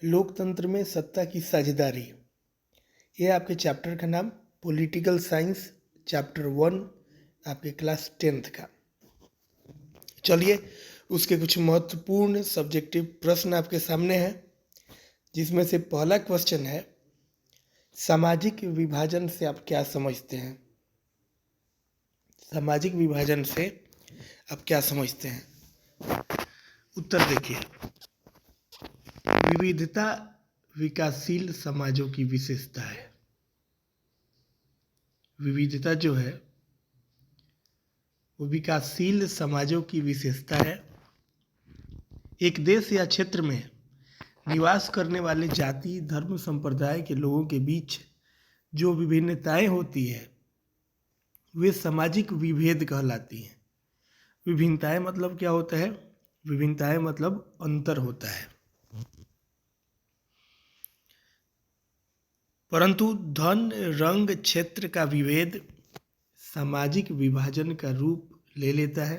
लोकतंत्र में सत्ता की साझेदारी, ये आपके चैप्टर का नाम पॉलिटिकल साइंस चैप्टर 1 आपके क्लास 10th का। चलिए उसके कुछ महत्वपूर्ण सब्जेक्टिव प्रश्न आपके सामने हैं, जिसमें से पहला क्वेश्चन है सामाजिक विभाजन से आप क्या समझते हैं। सामाजिक विभाजन से आप क्या समझते हैं। उत्तर देखिए, विविधता विकासशील समाजों की विशेषता है। विविधता जो है वो विकासशील समाजों की विशेषता है। एक देश या क्षेत्र में निवास करने वाले जाति, धर्म, संप्रदाय के लोगों के बीच जो विभिन्नताएं होती है वे सामाजिक विभेद कहलाती हैं। विभिन्नताएं मतलब क्या होता है? विभिन्नताएं मतलब अंतर होता है। परंतु धन, रंग, क्षेत्र का विभेद सामाजिक विभाजन का रूप ले लेता है।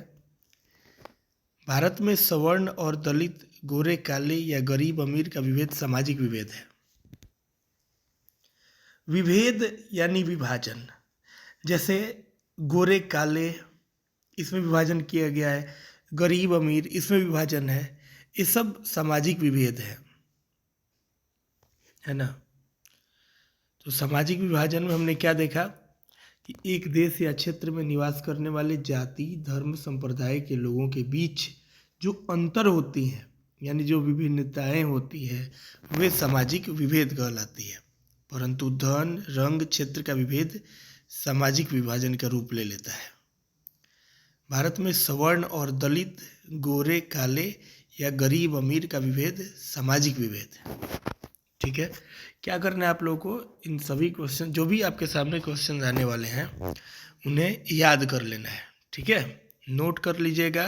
भारत में सवर्ण और दलित, गोरे काले या गरीब अमीर का विभेद सामाजिक विभेद है। विभेद यानी विभाजन, जैसे गोरे काले इसमें विभाजन किया गया है, गरीब अमीर इसमें विभाजन है, ये सब सामाजिक विभेद है ना। तो सामाजिक विभाजन में हमने क्या देखा कि एक देश या क्षेत्र में निवास करने वाले जाति, धर्म, संप्रदाय के लोगों के बीच जो अंतर होती हैं यानी जो विभिन्नताएं होती है वे सामाजिक विभेद कहलाती है। परंतु धन, रंग, क्षेत्र का विभेद सामाजिक विभाजन का रूप ले लेता है। भारत में सवर्ण और दलित, गोरे काले या गरीब अमीर का विभेद सामाजिक विभेद है। ठीक है, क्या करना है आप लोगों को, इन सभी क्वेश्चन जो भी आपके सामने क्वेश्चन आने वाले हैं उन्हें याद कर लेना है। ठीक है, नोट कर लीजिएगा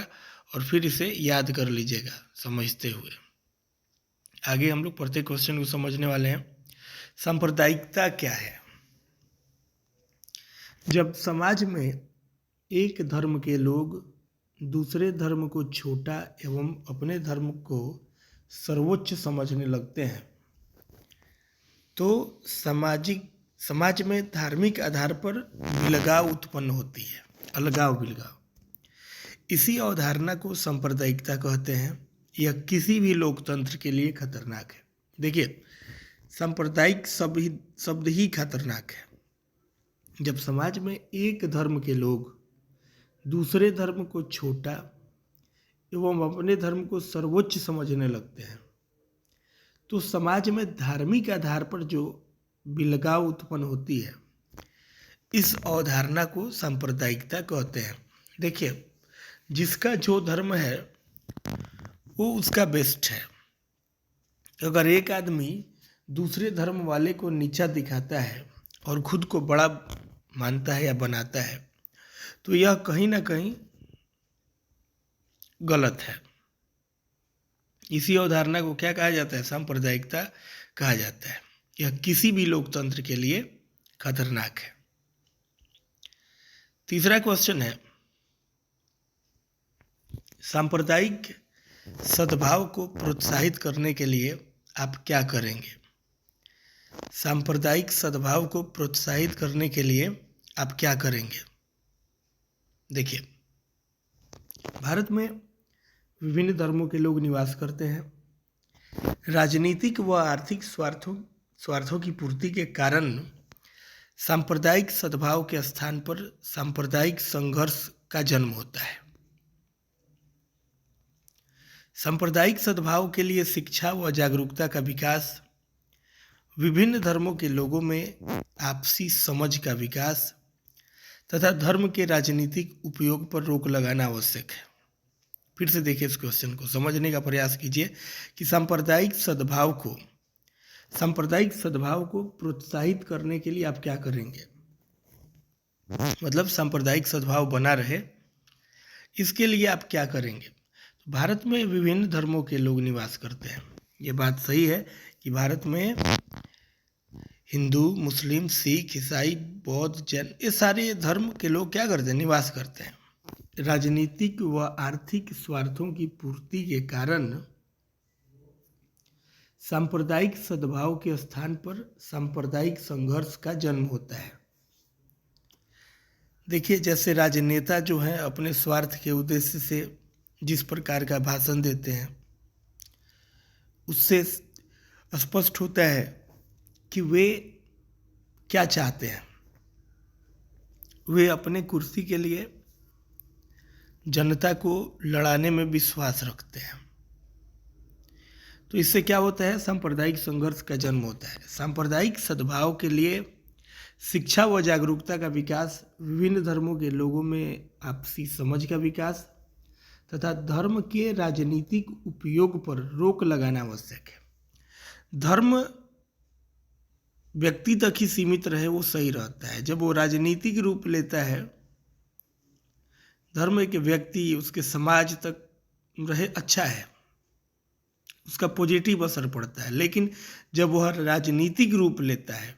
और फिर इसे याद कर लीजिएगा समझते हुए। आगे हम लोग प्रत्येक क्वेश्चन को समझने वाले हैं। सांप्रदायिकता क्या है? जब समाज में एक धर्म के लोग दूसरे धर्म को छोटा एवं अपने धर्म को सर्वोच्च समझने लगते हैं तो समाज में धार्मिक आधार पर विलगाव उत्पन्न होती है, अलगाव विलगाव। इसी अवधारणा को सांप्रदायिकता कहते हैं। यह किसी भी लोकतंत्र के लिए खतरनाक है। देखिए, सांप्रदायिक शब्द ही खतरनाक है। जब समाज में एक धर्म के लोग दूसरे धर्म को छोटा एवं अपने धर्म को सर्वोच्च समझने लगते हैं तो समाज में धार्मिक आधार पर जो विलगाव उत्पन्न होती है, इस अवधारणा को सांप्रदायिकता कहते हैं। देखिए, जिसका जो धर्म है वो उसका बेस्ट है। अगर एक आदमी दूसरे धर्म वाले को नीचा दिखाता है और खुद को बड़ा मानता है या बनाता है तो यह कहीं ना कहीं गलत है। इसी अवधारणा को क्या कहा जाता है? सांप्रदायिकता कहा जाता है। यह किसी भी लोकतंत्र के लिए खतरनाक है। तीसरा क्वेश्चन है, सांप्रदायिक सद्भाव को प्रोत्साहित करने के लिए आप क्या करेंगे? सांप्रदायिक सद्भाव को प्रोत्साहित करने के लिए आप क्या करेंगे? देखिए, भारत में विभिन्न धर्मों के लोग निवास करते हैं। राजनीतिक व आर्थिक स्वार्थों की पूर्ति के कारण सांप्रदायिक सद्भाव के स्थान पर सांप्रदायिक संघर्ष का जन्म होता है। सांप्रदायिक सद्भाव के लिए शिक्षा व जागरूकता का विकास, विभिन्न धर्मों के लोगों में आपसी समझ का विकास तथा धर्म के राजनीतिक उपयोग पर रोक लगाना आवश्यक है। फिर से देखिए, इस क्वेश्चन को समझने का प्रयास कीजिए कि सांप्रदायिक सद्भाव को प्रोत्साहित करने के लिए आप क्या करेंगे। मतलब सांप्रदायिक सद्भाव बना रहे, इसके लिए आप क्या करेंगे। तो भारत में विभिन्न धर्मों के लोग निवास करते हैं। ये बात सही है कि भारत में हिंदू, मुस्लिम, सिख, ईसाई, बौद्ध, जैन, ये सारे धर्म के लोग क्या करते हैं? निवास करते हैं। राजनीतिक व आर्थिक स्वार्थों की पूर्ति के कारण सांप्रदायिक सद्भाव के स्थान पर सांप्रदायिक संघर्ष का जन्म होता है। देखिए, जैसे राजनेता जो हैं अपने स्वार्थ के उद्देश्य से जिस प्रकार का भाषण देते हैं, उससे स्पष्ट होता है कि वे क्या चाहते हैं। वे अपने कुर्सी के लिए जनता को लड़ाने में विश्वास रखते हैं। तो इससे क्या होता है, सांप्रदायिक संघर्ष का जन्म होता है। सांप्रदायिक सद्भाव के लिए शिक्षा व जागरूकता का विकास, विभिन्न धर्मों के लोगों में आपसी समझ का विकास तथा धर्म के राजनीतिक उपयोग पर रोक लगाना आवश्यक है। धर्म व्यक्ति तक ही सीमित रहे वो सही रहता है। जब वो राजनीतिक रूप लेता है, धर्म एक व्यक्ति उसके समाज तक रहे अच्छा है, उसका पॉजिटिव असर पड़ता है। लेकिन जब वह राजनीतिक रूप लेता है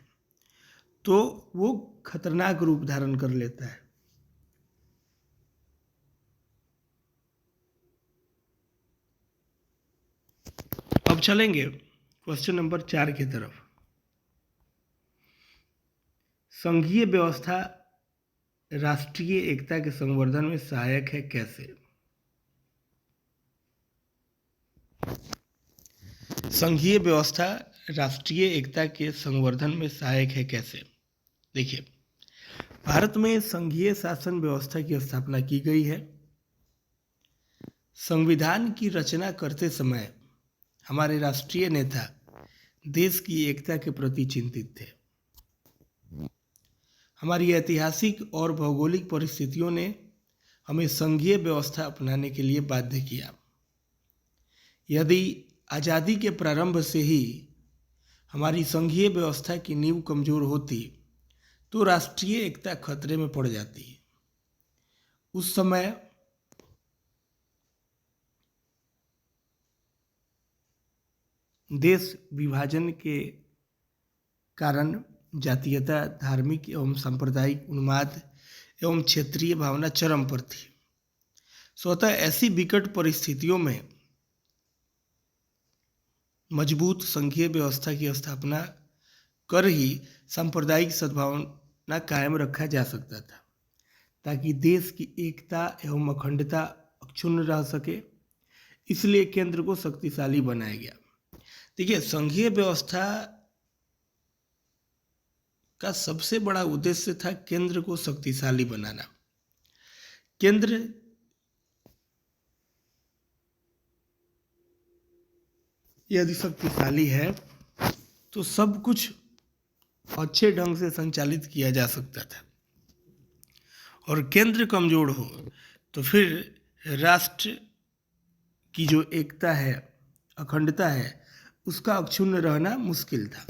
तो वो खतरनाक रूप धारण कर लेता है। अब चलेंगे क्वेश्चन नंबर 4 की तरफ। संघीय व्यवस्था राष्ट्रीय एकता के संवर्धन में सहायक है कैसे? संघीय व्यवस्था राष्ट्रीय एकता के संवर्धन में सहायक है कैसे? देखिए, भारत में संघीय शासन व्यवस्था की स्थापना की गई है। संविधान की रचना करते समय हमारे राष्ट्रीय नेता देश की एकता के प्रति चिंतित थे। हमारी ऐतिहासिक और भौगोलिक परिस्थितियों ने हमें संघीय व्यवस्था अपनाने के लिए बाध्य किया। यदि आज़ादी के प्रारंभ से ही हमारी संघीय व्यवस्था की नींव कमजोर होती तो राष्ट्रीय एकता खतरे में पड़ जाती। उस समय देश विभाजन के कारण जातीयता, धार्मिक एवं सांप्रदायिक उन्माद एवं क्षेत्रीय भावना चरम पर थी। स्वतः ऐसी विकट परिस्थितियों में मजबूत संघीय व्यवस्था की स्थापना कर ही सांप्रदायिक सद्भावना कायम रखा जा सकता था, ताकि देश की एकता एवं अखंडता अक्षुण्ण रह सके। इसलिए केंद्र को शक्तिशाली बनाया गया। देखिए, संघीय व्यवस्था का सबसे बड़ा उद्देश्य था केंद्र को शक्तिशाली बनाना। केंद्र यदि शक्तिशाली है तो सब कुछ अच्छे ढंग से संचालित किया जा सकता था, और केंद्र कमजोर हो तो फिर राष्ट्र की जो एकता है, अखंडता है, उसका अक्षुण्ण रहना मुश्किल था।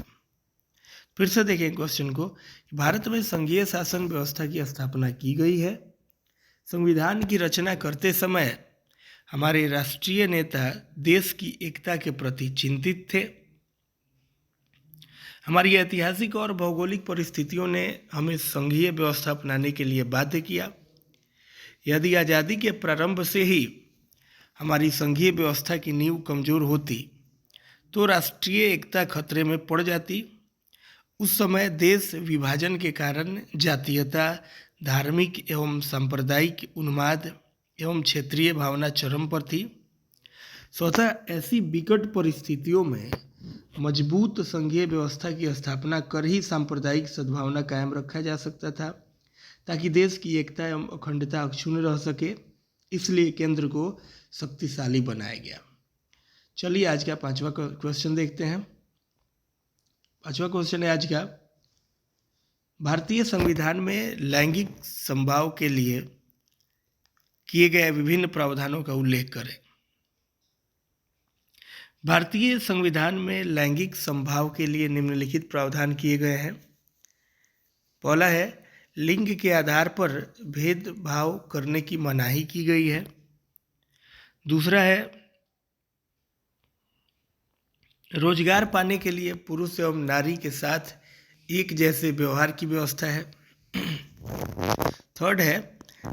फिर से देखें क्वेश्चन को। भारत में संघीय शासन व्यवस्था की स्थापना की गई है। संविधान की रचना करते समय हमारे राष्ट्रीय नेता देश की एकता के प्रति चिंतित थे। हमारी ऐतिहासिक और भौगोलिक परिस्थितियों ने हमें संघीय व्यवस्था अपनाने के लिए बाध्य किया। यदि आज़ादी के प्रारंभ से ही हमारी संघीय व्यवस्था की नींव कमजोर होती तो राष्ट्रीय एकता खतरे में पड़ जाती। उस समय देश विभाजन के कारण जातीयता, धार्मिक एवं सांप्रदायिक उन्माद एवं क्षेत्रीय भावना चरम पर थी। स्वतः ऐसी विकट परिस्थितियों में मजबूत संघीय व्यवस्था की स्थापना कर ही सांप्रदायिक सद्भावना कायम रखा जा सकता था, ताकि देश की एकता एवं अखंडता अक्षुण्ण रह सके। इसलिए केंद्र को शक्तिशाली बनाया गया। चलिए आज का 5वां क्वेश्चन देखते हैं। 5वां क्वेश्चन है आज का, भारतीय संविधान में लैंगिक समभाव के लिए किए गए विभिन्न प्रावधानों का उल्लेख करें। भारतीय संविधान में लैंगिक समभाव के लिए निम्नलिखित प्रावधान किए गए हैं। पहला है, लिंग के आधार पर भेदभाव करने की मनाही की गई है। दूसरा है, रोजगार पाने के लिए पुरुष एवं नारी के साथ एक जैसे व्यवहार की व्यवस्था है। थर्ड है,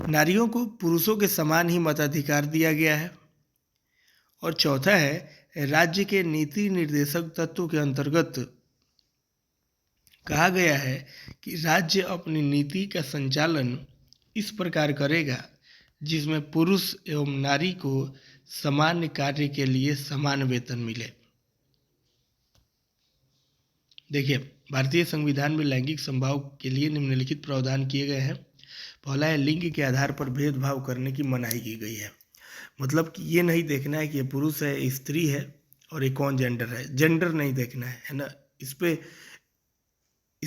नारियों को पुरुषों के समान ही मताधिकार दिया गया है। और चौथा है, राज्य के नीति निर्देशक तत्वों के अंतर्गत कहा गया है कि राज्य अपनी नीति का संचालन इस प्रकार करेगा जिसमें पुरुष एवं नारी को समान कार्य के लिए समान वेतन मिले। देखिए, भारतीय संविधान में लैंगिक समभाव के लिए निम्नलिखित प्रावधान किए गए हैं। पहला है, लिंग के आधार पर भेदभाव करने की मनाही की गई है। मतलब कि ये नहीं देखना है कि ये पुरुष है, ये स्त्री है और ये कौन जेंडर है, जेंडर नहीं देखना है ना, इस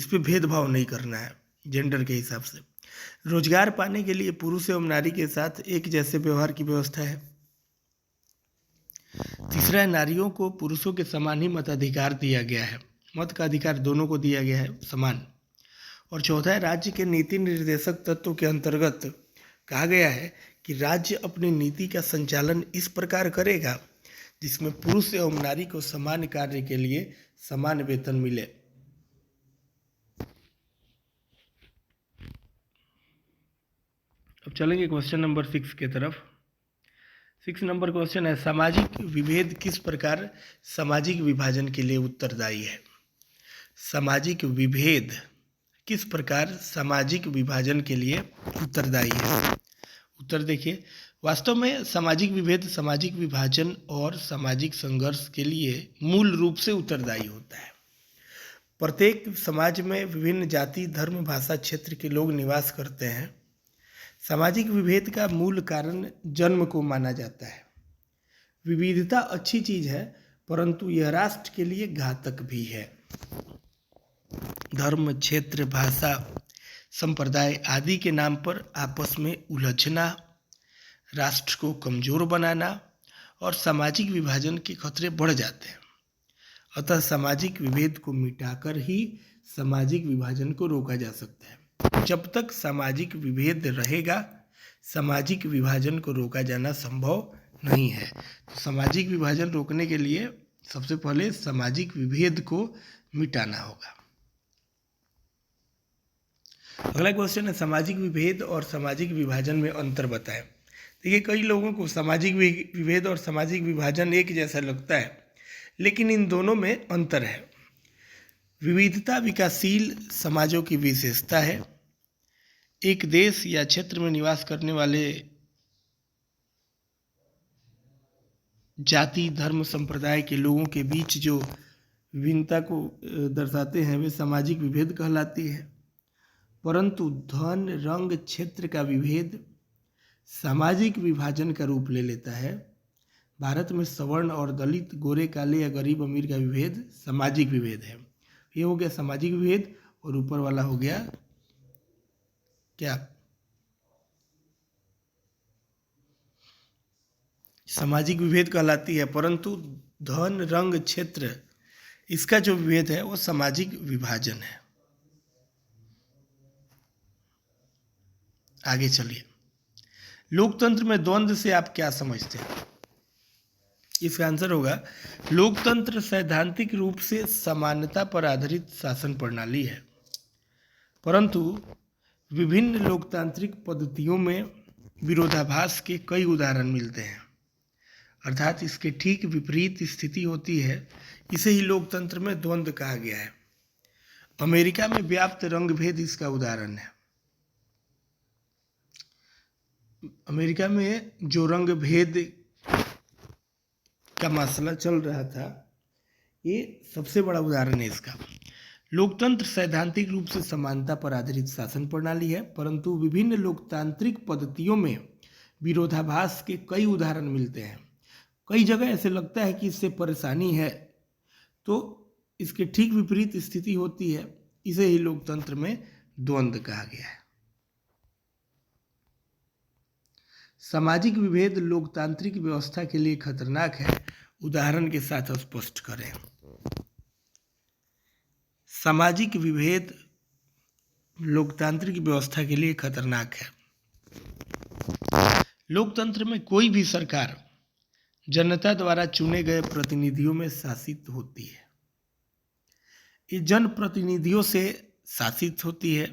पे भेदभाव नहीं करना है जेंडर के हिसाब से। रोजगार पाने के लिए पुरुष एवं नारी के साथ एक जैसे व्यवहार की व्यवस्था है। तीसरा है, नारियों को पुरुषों के समान ही मताधिकार दिया गया है, मत का अधिकार दोनों को दिया गया है समान। और चौथा है, राज्य के नीति निर्देशक तत्वों के अंतर्गत कहा गया है कि राज्य अपनी नीति का संचालन इस प्रकार करेगा जिसमें पुरुष एवं नारी को समान कार्य के लिए समान वेतन मिले। अब चलेंगे क्वेश्चन नंबर 6 के तरफ। 6 नंबर क्वेश्चन है, सामाजिक विभेद किस प्रकार सामाजिक विभाजन के लिए उत्तरदायी है। सामाजिक विभेद किस प्रकार सामाजिक विभाजन के लिए उत्तरदायी है। उत्तर देखिए, वास्तव में सामाजिक विभेद सामाजिक विभाजन और सामाजिक संघर्ष के लिए मूल रूप से उत्तरदायी होता है। प्रत्येक समाज में विभिन्न जाति, धर्म, भाषा, क्षेत्र के लोग निवास करते हैं। सामाजिक विभेद का मूल कारण जन्म को माना जाता है। विविधता अच्छी चीज है, परंतु यह राष्ट्र के लिए घातक भी है। धर्म, क्षेत्र, भाषा, संप्रदाय आदि के नाम पर आपस में उलझना, राष्ट्र को कमजोर बनाना और सामाजिक विभाजन के खतरे बढ़ जाते हैं। अतः सामाजिक विभेद को मिटाकर ही सामाजिक विभाजन को रोका जा सकता है। जब तक सामाजिक विभेद रहेगा, सामाजिक विभाजन को रोका जाना संभव नहीं है। तो सामाजिक विभाजन रोकने के लिए सबसे पहले सामाजिक विभेद को मिटाना होगा। अगला क्वेश्चन है, सामाजिक विभेद और सामाजिक विभाजन में अंतर बताएं। देखिए, कई लोगों को सामाजिक विभेद और सामाजिक विभाजन एक जैसा लगता है, लेकिन इन दोनों में अंतर है। विविधता विकासशील समाजों की विशेषता है। एक देश या क्षेत्र में निवास करने वाले जाति, धर्म, संप्रदाय के लोगों के बीच जो विभिन्नता को दर्शाते हैं वे सामाजिक विभेद कहलाती है। परंतु धन, रंग, क्षेत्र का विभेद सामाजिक विभाजन का रूप ले लेता है। भारत में सवर्ण और दलित, गोरे काले या गरीब अमीर का विभेद सामाजिक विभेद है। ये हो गया सामाजिक विभेद और ऊपर वाला हो गया क्या, सामाजिक विभेद कहलाती है। परंतु धन, रंग, क्षेत्र इसका जो विभेद है वो सामाजिक विभाजन है। आगे चलिए, लोकतंत्र में द्वंद्व से आप क्या समझते हैं। इसका आंसर होगा, लोकतंत्र सैद्धांतिक रूप से समानता पर आधारित शासन प्रणाली है, परंतु विभिन्न लोकतांत्रिक पद्धतियों में विरोधाभास के कई उदाहरण मिलते हैं। अर्थात इसके ठीक विपरीत स्थिति होती है। इसे ही लोकतंत्र में द्वंद्व कहा गया है। अमेरिका में व्याप्त रंगभेद इसका उदाहरण है। अमेरिका में जो रंगभेद का मसला चल रहा था, ये सबसे बड़ा उदाहरण है इसका। लोकतंत्र सैद्धांतिक रूप से समानता पर आधारित शासन प्रणाली है, परंतु विभिन्न लोकतांत्रिक पद्धतियों में विरोधाभास के कई उदाहरण मिलते हैं। कई जगह ऐसे लगता है कि इससे परेशानी है, तो इसके ठीक विपरीत स्थिति होती है। इसे ही लोकतंत्र में द्वंद्व कहा गया है। सामाजिक विभेद लोकतांत्रिक व्यवस्था के लिए खतरनाक है। उदाहरण के साथ स्पष्ट करें। सामाजिक विभेद लोकतांत्रिक व्यवस्था के लिए खतरनाक है। लोकतंत्र में कोई भी सरकार जनता द्वारा चुने गए प्रतिनिधियों में शासित होती है। ये जनप्रतिनिधियों से शासित होती है।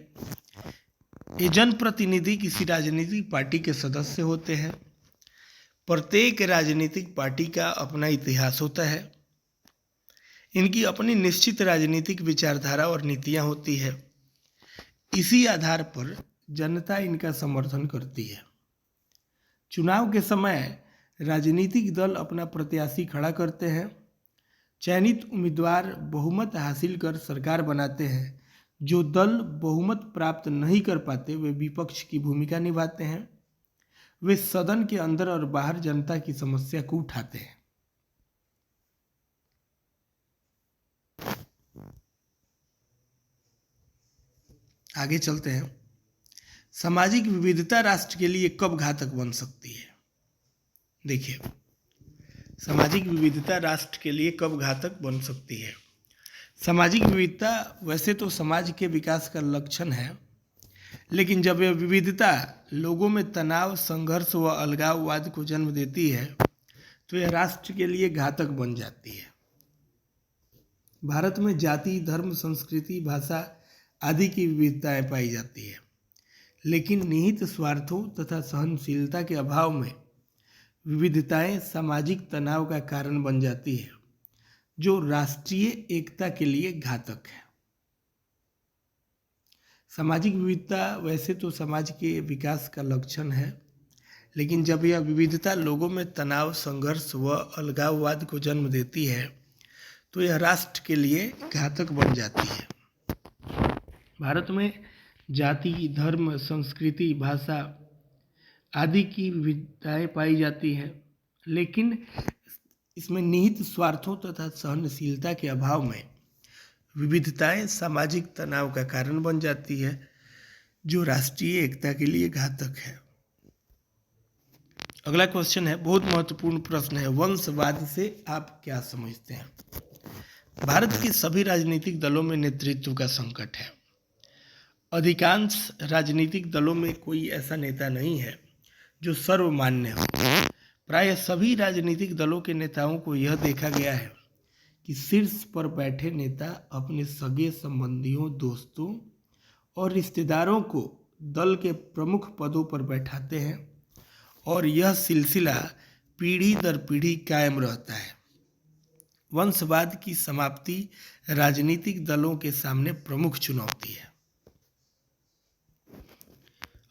ये जनप्रतिनिधि किसी राजनीतिक पार्टी के सदस्य होते हैं। प्रत्येक राजनीतिक पार्टी का अपना इतिहास होता है। इनकी अपनी निश्चित राजनीतिक विचारधारा और नीतियां होती है। इसी आधार पर जनता इनका समर्थन करती है। चुनाव के समय राजनीतिक दल अपना प्रत्याशी खड़ा करते हैं। चयनित उम्मीदवार बहुमत हासिल कर सरकार बनाते हैं। जो दल बहुमत प्राप्त नहीं कर पाते वे विपक्ष की भूमिका निभाते हैं। वे सदन के अंदर और बाहर जनता की समस्या को उठाते हैं। आगे चलते हैं। सामाजिक विविधता राष्ट्र के लिए कब घातक बन सकती है? देखिए, सामाजिक विविधता राष्ट्र के लिए कब घातक बन सकती है। सामाजिक विविधता वैसे तो समाज के विकास का लक्षण है, लेकिन जब यह विविधता लोगों में तनाव, संघर्ष व अलगाववाद को जन्म देती है तो यह राष्ट्र के लिए घातक बन जाती है। भारत में जाति, धर्म, संस्कृति, भाषा आदि की विविधताएं पाई जाती है, लेकिन निहित स्वार्थों तथा सहनशीलता के अभाव में विविधताएं सामाजिक तनाव का कारण बन जाती है, जो राष्ट्रीय एकता के लिए घातक है। सामाजिक विविधता वैसे तो समाज के विकास का लक्षण है, लेकिन जब यह विविधता लोगों में तनाव, संघर्ष व अलगाववाद को जन्म देती है तो यह राष्ट्र के लिए घातक बन जाती है। भारत में जाति, धर्म, संस्कृति, भाषा आदि की विविधताएं पाई जाती है, लेकिन इसमें निहित स्वार्थों तथा सहनशीलता के अभाव में विविधताएं सामाजिक तनाव का कारण बन जाती है, जो राष्ट्रीय एकता के लिए घातक है। अगला क्वेश्चन है, बहुत महत्वपूर्ण प्रश्न है, वंशवाद से आप क्या समझते हैं? भारत के सभी राजनीतिक दलों में नेतृत्व का संकट है। अधिकांश राजनीतिक दलों में कोई ऐसा नेता नहीं है जो सर्वमान्य हो। प्राय सभी राजनीतिक दलों के नेताओं को यह देखा गया है कि शीर्ष पर बैठे नेता अपने सगे संबंधियों, दोस्तों और रिश्तेदारों को दल के प्रमुख पदों पर बैठाते हैं और यह सिलसिला पीढ़ी दर पीढ़ी कायम रहता है। वंशवाद की समाप्ति राजनीतिक दलों के सामने प्रमुख चुनौती है।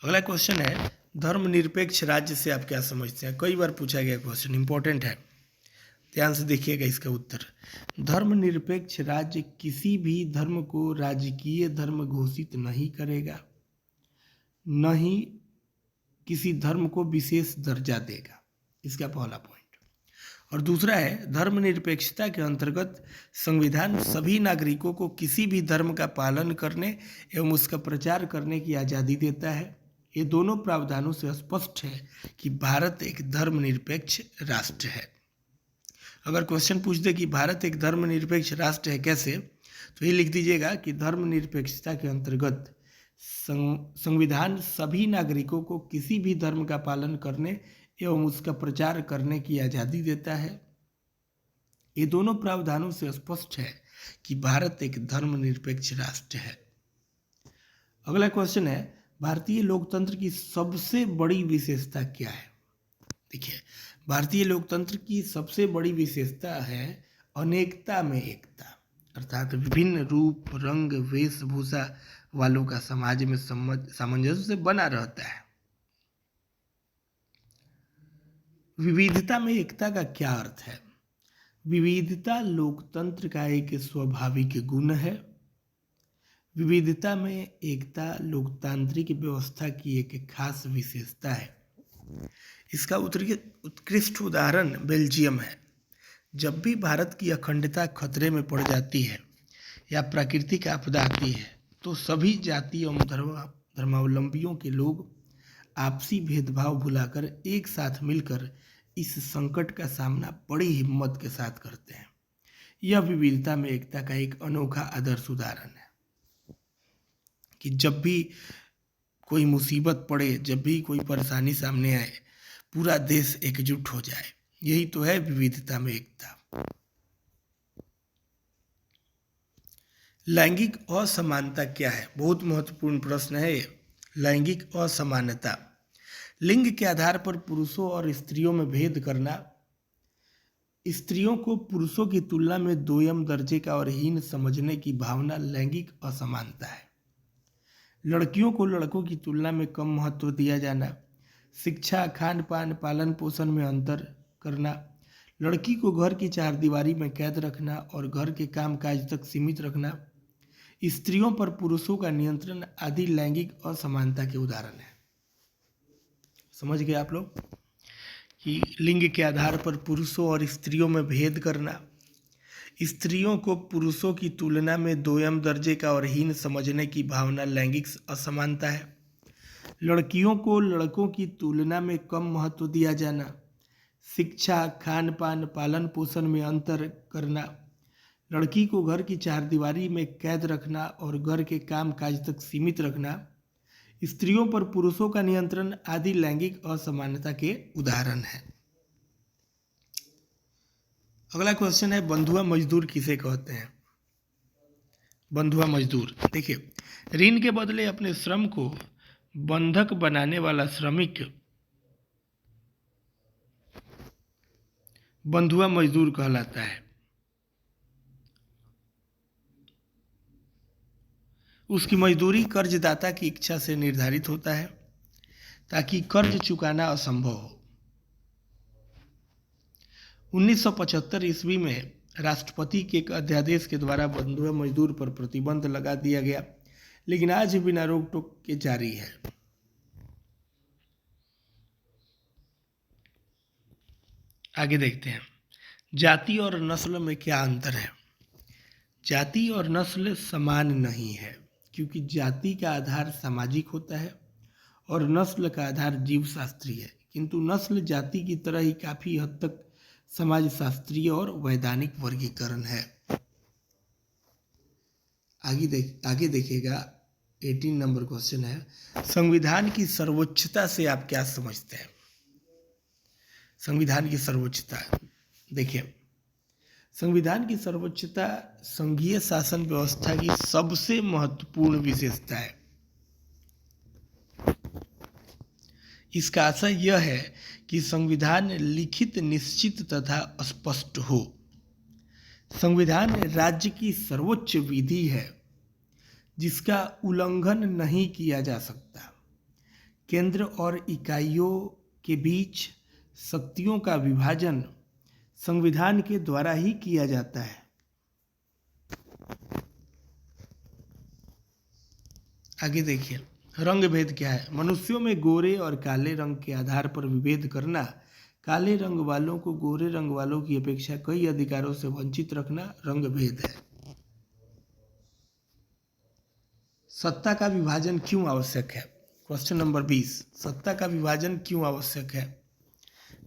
अगला क्वेश्चन है, धर्मनिरपेक्ष राज्य से आप क्या समझते हैं? कई बार पूछा गया क्वेश्चन, इंपॉर्टेंट है, ध्यान से देखिएगा इसका उत्तर। धर्मनिरपेक्ष राज्य किसी भी धर्म को राजकीय धर्म घोषित नहीं करेगा, न ही किसी धर्म को विशेष दर्जा देगा। इसका पहला पॉइंट। और दूसरा है, धर्मनिरपेक्षता के अंतर्गत संविधान सभी नागरिकों को किसी भी धर्म का पालन करने एवं उसका प्रचार करने की आज़ादी देता है। ये दोनों प्रावधानों से स्पष्ट है कि भारत एक धर्मनिरपेक्ष राष्ट्र है। अगर क्वेश्चन पूछ दे कि भारत एक धर्मनिरपेक्ष राष्ट्र है कैसे, तो ये लिख दीजिएगा कि धर्मनिरपेक्षता के अंतर्गत संविधान सभी नागरिकों को किसी भी धर्म का पालन करने एवं उसका प्रचार करने की आज़ादी देता है। ये दोनों प्रावधानों से स्पष्ट है कि भारत एक धर्मनिरपेक्ष राष्ट्र है। अगला क्वेश्चन है, भारतीय लोकतंत्र की सबसे बड़ी विशेषता क्या है? देखिए, भारतीय लोकतंत्र की सबसे बड़ी विशेषता है अनेकता में एकता, अर्थात विभिन्न रूप, रंग, वेशभूषा वालों का समाज में सामंजस्य बना रहता है। विविधता में एकता का क्या अर्थ है? विविधता लोकतंत्र का एक स्वाभाविक गुण है। विविधता में एकता लोकतांत्रिक व्यवस्था की एक खास विशेषता है। इसका उत्कृष्ट उदाहरण बेल्जियम है। जब भी भारत की अखंडता खतरे में पड़ जाती है या प्राकृतिक आपदा आती है तो सभी जाति एवं धर्मावलंबियों के लोग आपसी भेदभाव भुलाकर एक साथ मिलकर इस संकट का सामना बड़ी हिम्मत के साथ करते हैं। यह विविधता में एकता का एक अनोखा आदर्श उदाहरण है कि जब भी कोई मुसीबत पड़े, जब भी कोई परेशानी सामने आए, पूरा देश एकजुट हो जाए। यही तो है विविधता में एकता। लैंगिक असमानता क्या है? बहुत महत्वपूर्ण प्रश्न है ये। लैंगिक असमानता लिंग के आधार पर पुरुषों और स्त्रियों में भेद करना, स्त्रियों को पुरुषों की तुलना में दोयम दर्जे का और हीन समझने की भावना लैंगिक असमानता है। लड़कियों को लड़कों की तुलना में कम महत्व दिया जाना, शिक्षा, खान पान, पालन पोषण में अंतर करना, लड़की को घर की चारदीवारी में कैद रखना और घर के काम काज तक सीमित रखना, स्त्रियों पर पुरुषों का नियंत्रण आदि लैंगिक असमानता के उदाहरण है। समझ गए आप लोग कि लिंग के आधार पर पुरुषों और स्त्रियों में भेद करना, स्त्रियों को पुरुषों की तुलना में दोयम दर्जे का और हीन समझने की भावना लैंगिक असमानता है। लड़कियों को लड़कों की तुलना में कम महत्व दिया जाना, शिक्षा, खान पान, पालन पोषण में अंतर करना, लड़की को घर की चारदीवारी में कैद रखना और घर के काम काज तक सीमित रखना, स्त्रियों पर पुरुषों का नियंत्रण आदि लैंगिक असमानता के उदाहरण हैं। अगला क्वेश्चन है, बंधुआ मजदूर किसे कहते हैं? बंधुआ मजदूर, देखिए, ऋण के बदले अपने श्रम को बंधक बनाने वाला श्रमिक बंधुआ मजदूर कहलाता है। उसकी मजदूरी कर्जदाता की इच्छा से निर्धारित होता है ताकि कर्ज चुकाना असंभव हो। 1975 ईस्वी में राष्ट्रपति के एक अध्यादेश के द्वारा बंधुआ मजदूर पर प्रतिबंध लगा दिया गया, लेकिन आज भी बिना रोक टोक के जारी है। आगे देखते हैं, जाति और नस्ल में क्या अंतर है? जाति और नस्ल समान नहीं है, क्योंकि जाति का आधार सामाजिक होता है और नस्ल का आधार जीवशास्त्रीय है, किंतु नस्ल जाति की तरह ही काफी हद तक समाजशास्त्रीय और वैधानिक वर्गीकरण है। आगे देखिएगा, 18 नंबर क्वेश्चन है, संविधान की सर्वोच्चता से आप क्या समझते हैं? संविधान की सर्वोच्चता, देखिए, संविधान की सर्वोच्चता संघीय शासन व्यवस्था की सबसे महत्वपूर्ण विशेषता है। इसका आशय यह है कि संविधान लिखित, निश्चित तथा स्पष्ट हो। संविधान राज्य की सर्वोच्च विधि है जिसका उल्लंघन नहीं किया जा सकता। केंद्र और इकाइयों के बीच शक्तियों का विभाजन संविधान के द्वारा ही किया जाता है। आगे देखिए, रंग भेद क्या है? मनुष्यों में गोरे और काले रंग के आधार पर विभेद करना, काले रंग वालों को गोरे रंग वालों की अपेक्षा कई अधिकारों से वंचित रखना रंग भेद है। सत्ता का विभाजन क्यों आवश्यक है? क्वेश्चन नंबर 20, सत्ता का विभाजन क्यों आवश्यक है?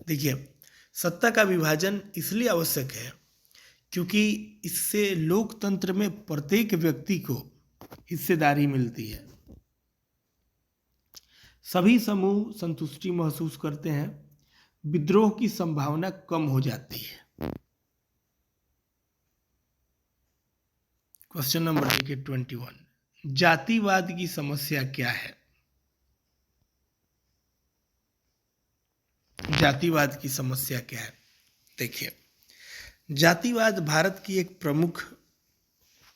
देखिए, सत्ता का विभाजन इसलिए आवश्यक है क्योंकि इससे लोकतंत्र में प्रत्येक व्यक्ति को हिस्सेदारी मिलती है। सभी समूह संतुष्टि महसूस करते हैं, विद्रोह की संभावना कम हो जाती है। क्वेश्चन नंबर 21, जातिवाद की समस्या क्या है? जातिवाद की समस्या क्या है? देखिए, जातिवाद भारत की एक प्रमुख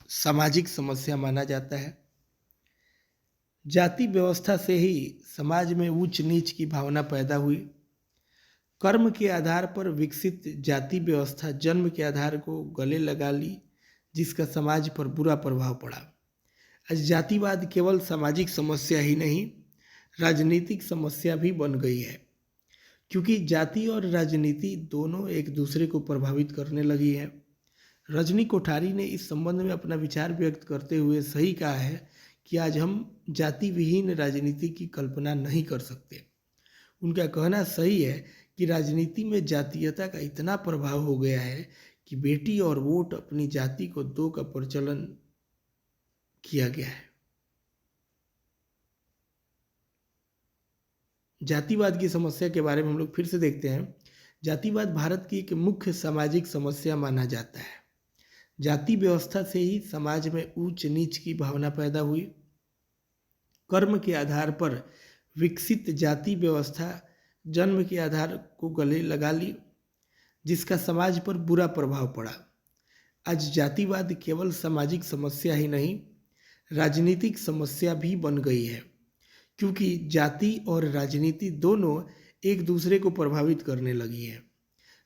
सामाजिक समस्या माना जाता है। जाति व्यवस्था से ही समाज में ऊंच नीच की भावना पैदा हुई। कर्म के आधार पर विकसित जाति व्यवस्था जन्म के आधार को गले लगा ली, जिसका समाज पर बुरा प्रभाव पड़ा। आज जातिवाद केवल सामाजिक समस्या ही नहीं, राजनीतिक समस्या भी बन गई है, क्योंकि जाति और राजनीति दोनों एक दूसरे को प्रभावित करने लगी है। रजनी कोठारी ने इस संबंध में अपना विचार व्यक्त करते हुए सही कहा है कि आज हम जाति विहीन राजनीति की कल्पना नहीं कर सकते। उनका कहना सही है कि राजनीति में जातीयता का इतना प्रभाव हो गया है कि बेटी और वोट अपनी जाति को दो का प्रचलन किया गया है। जातिवाद की समस्या के बारे में हम लोग फिर से देखते हैं। जातिवाद भारत की एक मुख्य सामाजिक समस्या माना जाता है। जाति व्यवस्था से ही समाज में ऊंच नीच की भावना पैदा हुई। कर्म के आधार पर विकसित जाति व्यवस्था जन्म के आधार को गले लगा ली, जिसका समाज पर बुरा प्रभाव पड़ा। आज जातिवाद केवल सामाजिक समस्या ही नहीं, राजनीतिक समस्या भी बन गई है, क्योंकि जाति और राजनीति दोनों एक दूसरे को प्रभावित करने लगी है।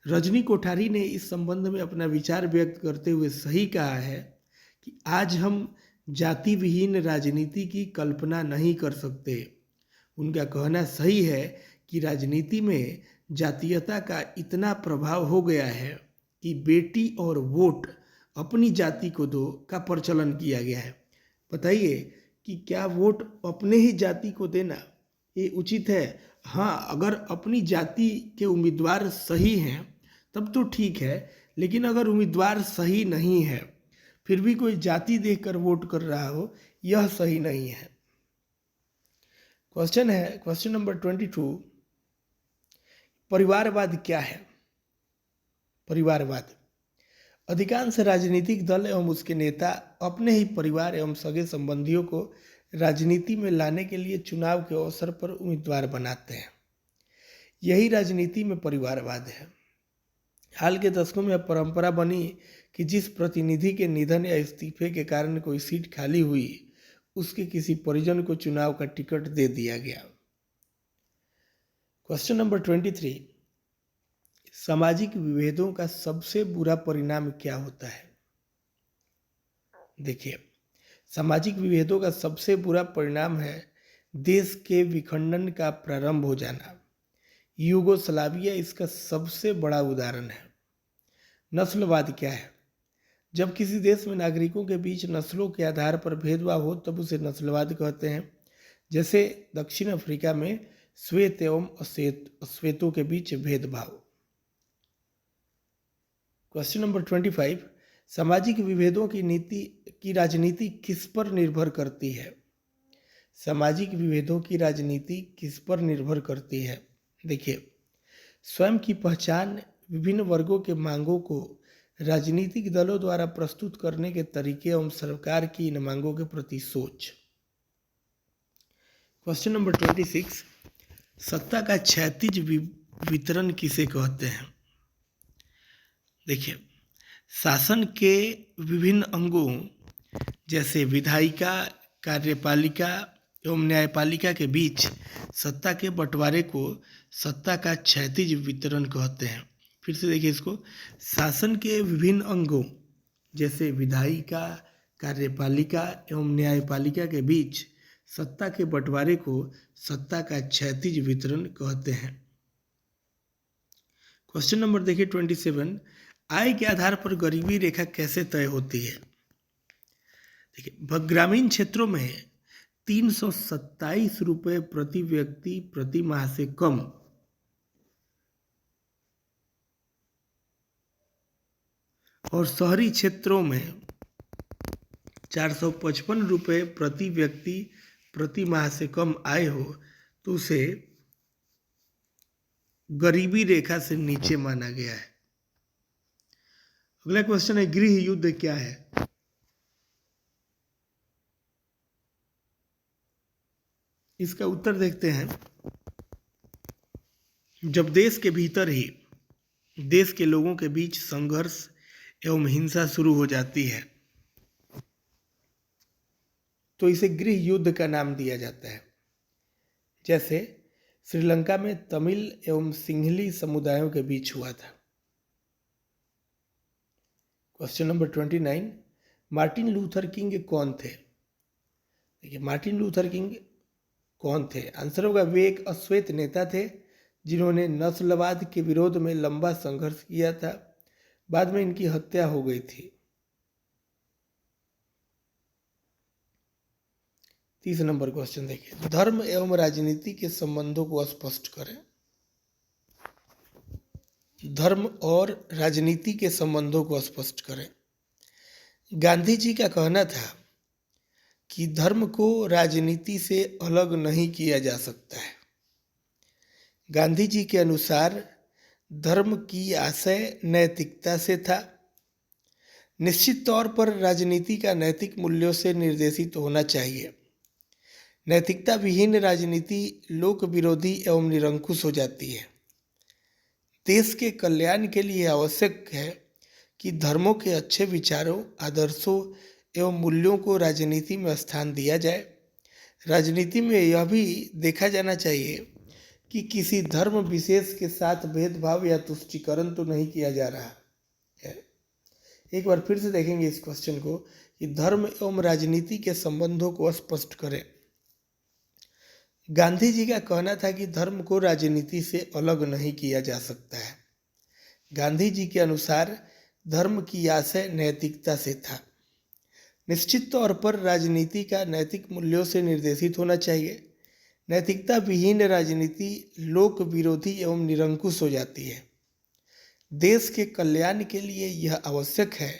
रजनी कोठारी ने इस संबंध में अपना विचार व्यक्त करते हुए सही कहा है कि आज हम जाति विहीन राजनीति की कल्पना नहीं कर सकते। उनका कहना सही है कि राजनीति में जातीयता का इतना प्रभाव हो गया है कि बेटी और वोट अपनी जाति को दो का प्रचलन किया गया है। बताइए कि क्या वोट अपने ही जाति को देना ये उचित है? हाँ, अगर अपनी जाति के उम्मीदवार सही हैं तब तो ठीक है, लेकिन अगर उम्मीदवार सही नहीं है फिर भी कोई जाति देखकर वोट कर रहा हो, यह सही नहीं है। क्वेश्चन नंबर 22, परिवारवाद क्या है? परिवारवाद अधिकांश राजनीतिक दल एवं उसके नेता अपने ही परिवार एवं सगे संबंधियों को राजनीति में लाने के लिए चुनाव के अवसर पर उम्मीदवार बनाते हैं। यही राजनीति में परिवारवाद है। हाल के दशकों में परंपरा बनी कि जिस प्रतिनिधि के निधन या इस्तीफे के कारण कोई सीट खाली हुई, उसके किसी परिजन को चुनाव का टिकट दे दिया गया। क्वेश्चन नंबर 23, सामाजिक विभेदों का सबसे बुरा परिणाम क्या होता है? देखिए, सामाजिक विभेदों का सबसे बुरा परिणाम है देश के विखंडन का प्रारंभ हो जाना। यूगोस्लाविया इसका सबसे बड़ा उदाहरण है। नस्लवाद क्या है? जब किसी देश में नागरिकों के बीच नस्लों के आधार पर भेदभाव हो तब उसे नस्लवाद कहते हैं। जैसे दक्षिण अफ्रीका में श्वेत एवं अश्वेतों के बीच भेदभाव। क्वेश्चन नंबर 25, सामाजिक विभेदों की राजनीति किस पर निर्भर करती है? सामाजिक विभेदों की राजनीति किस पर निर्भर करती है? देखिए, स्वयं की पहचान, विभिन्न वर्गों के मांगों को राजनीतिक दलों द्वारा प्रस्तुत करने के तरीके एवं सरकार की इन मांगों के प्रति सोच। क्वेश्चन नंबर 26, सत्ता का क्षैतिज वितरण किसे कहते हैं? देखिए, शासन के विभिन्न अंगों जैसे विधायिका, कार्यपालिका एवं न्यायपालिका के बीच सत्ता के बंटवारे को सत्ता का क्षैतिज वितरण कहते हैं। फिर से देखिए इसको, शासन के विभिन्न अंगों जैसे विधायिका, कार्यपालिका एवं न्यायपालिका के बीच सत्ता के बंटवारे को सत्ता का क्षैतिज वितरण कहते हैं। क्वेश्चन नंबर देखिए 27, आय के आधार पर गरीबी रेखा कैसे तय होती है? देखिए, ग्रामीण क्षेत्रों में 327 रुपये प्रति व्यक्ति प्रति माह से कम और शहरी क्षेत्रों में 455 रुपये प्रति व्यक्ति प्रति माह से कम आय हो तो उसे गरीबी रेखा से नीचे माना गया है। अगला क्वेश्चन है, गृह युद्ध क्या है? इसका उत्तर देखते हैं। जब देश के भीतर ही देश के लोगों के बीच संघर्ष एवं हिंसा शुरू हो जाती है तो इसे गृह युद्ध का नाम दिया जाता है। जैसे श्रीलंका में तमिल एवं सिंहली समुदायों के बीच हुआ था। Question number 29, Martin Luther king कौन थे? देखिए, मार्टिन लूथर किंग कौन थे? आंसर होगा, वे एक अश्वेत नेता थे जिन्होंने नस्लवाद के विरोध में लंबा संघर्ष किया था। बाद में इनकी हत्या हो गई थी। 30 नंबर क्वेश्चन देखिए, धर्म एवं राजनीति के संबंधों को स्पष्ट करें। धर्म और राजनीति के संबंधों को स्पष्ट करें। गांधी जी का कहना था कि धर्म को राजनीति से अलग नहीं किया जा सकता है। गांधी जी के अनुसार धर्म की आशय नैतिकता से था। निश्चित तौर पर राजनीति का नैतिक मूल्यों से निर्देशित होना चाहिए। नैतिकता विहीन राजनीति लोक विरोधी एवं निरंकुश हो जाती है। देश के कल्याण के लिए आवश्यक है कि धर्मों के अच्छे विचारों, आदर्शों एवं मूल्यों को राजनीति में स्थान दिया जाए। राजनीति में यह भी देखा जाना चाहिए कि किसी धर्म विशेष के साथ भेदभाव या तुष्टीकरण तो नहीं किया जा रहा है। एक बार फिर से देखेंगे इस क्वेश्चन को कि धर्म एवं राजनीति के संबंधों को स्पष्ट करें। गांधी जी का कहना था कि धर्म को राजनीति से अलग नहीं किया जा सकता है। गांधी जी के अनुसार धर्म की आशय नैतिकता से था। निश्चित तौर पर राजनीति का नैतिक मूल्यों से निर्देशित होना चाहिए। नैतिकता विहीन राजनीति लोक विरोधी एवं निरंकुश हो जाती है। देश के कल्याण के लिए यह आवश्यक है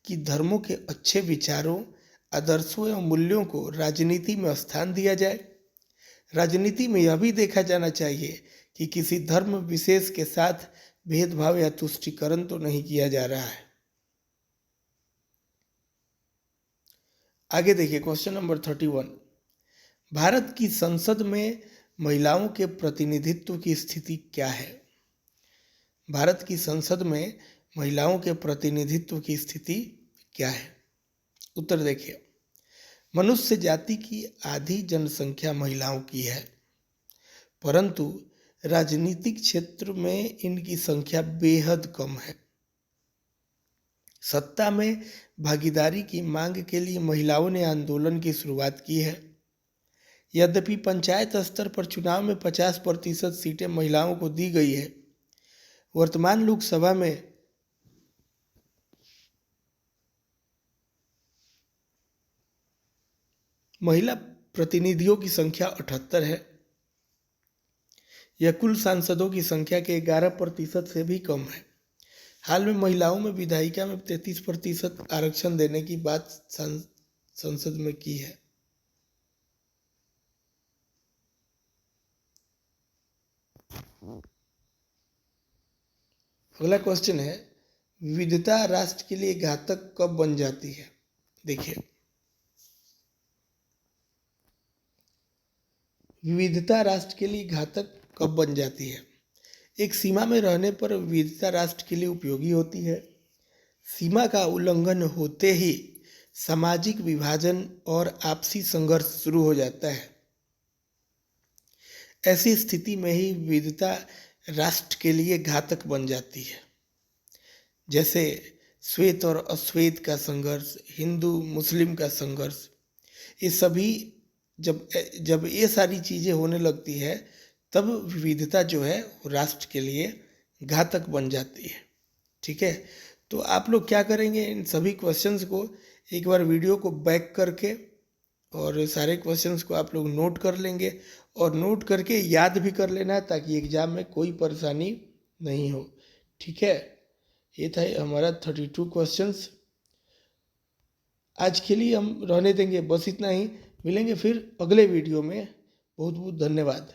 कि धर्मों के अच्छे विचारों, आदर्शों एवं मूल्यों को राजनीति में स्थान दिया जाए। राजनीति में यह भी देखा जाना चाहिए कि किसी धर्म विशेष के साथ भेदभाव या तुष्टीकरण तो नहीं किया जा रहा है। आगे देखिए क्वेश्चन नंबर 31। भारत की संसद में महिलाओं के प्रतिनिधित्व की स्थिति क्या है? भारत की संसद में महिलाओं के प्रतिनिधित्व की स्थिति क्या है? उत्तर देखिए, मनुष्य जाति की आधी जनसंख्या महिलाओं की है, परंतु राजनीतिक क्षेत्र में इनकी संख्या बेहद कम है। सत्ता में भागीदारी की मांग के लिए महिलाओं ने आंदोलन की शुरुआत की है। यद्यपि पंचायत स्तर पर चुनाव में 50% सीटें महिलाओं को दी गई है, वर्तमान लोकसभा में महिला प्रतिनिधियों की संख्या 78 है। यह कुल सांसदों की संख्या के 11% से भी कम है। हाल में महिलाओं में विधायिका में 33% आरक्षण देने की बात संसद में की है। अगला क्वेश्चन है, विविधता राष्ट्र के लिए घातक कब बन जाती है? देखिए, विविधता राष्ट्र के लिए घातक कब बन जाती है? एक सीमा में रहने पर विविधता राष्ट्र के लिए उपयोगी होती है। सीमा का उल्लंघन होते ही सामाजिक विभाजन और आपसी संघर्ष शुरू हो जाता है। ऐसी स्थिति में ही विविधता राष्ट्र के लिए घातक बन जाती है। जैसे श्वेत और अश्वेत का संघर्ष, हिंदू मुस्लिम का संघर्ष, ये सभी जब ये सारी चीज़ें होने लगती है तब विविधता जो है वो राष्ट्र के लिए घातक बन जाती है। ठीक है, तो आप लोग क्या करेंगे, इन सभी क्वेश्चंस को एक बार वीडियो को बैक करके और सारे क्वेश्चंस को आप लोग नोट कर लेंगे और नोट करके याद भी कर लेना है ताकि एग्ज़ाम में कोई परेशानी नहीं हो। ठीक है, ये था हमारा 32 क्वेश्चंस। आज के लिए हम रहने देंगे, बस इतना ही। मिलेंगे फिर अगले वीडियो में। बहुत बहुत धन्यवाद।